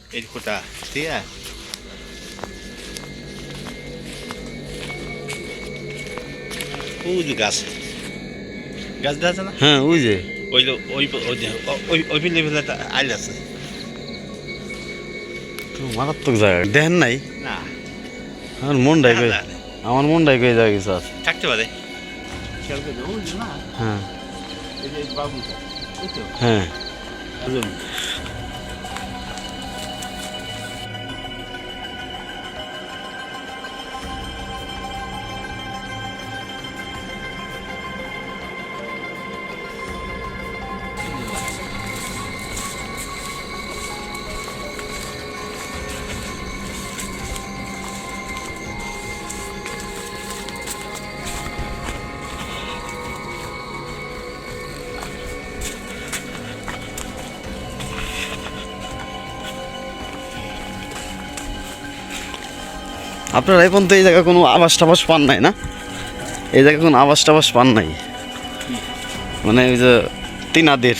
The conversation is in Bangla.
এই কোটা ঠিক আছে ওই যে গাছ গাছ দেখা আছে না হ্যাঁ ওই যে ওই ওই ওই ওই লেভেলে আইল আছে তো মারাত্মক জায়গা দেখেন নাই না আমার মনটাই কই আমার মনটাই কই জায়গা কিছু আছে থাকতে পারে খেয়াল করে ওই যে না হ্যাঁ এই যে বাবুটা এই তো হ্যাঁ আপনারা এখন তো এই জায়গায় কোনো আবাস টাবাস পান নাই না এই জায়গায় কোনো আবাস টাবাস পান নাই মানে ওই যে তিনাদের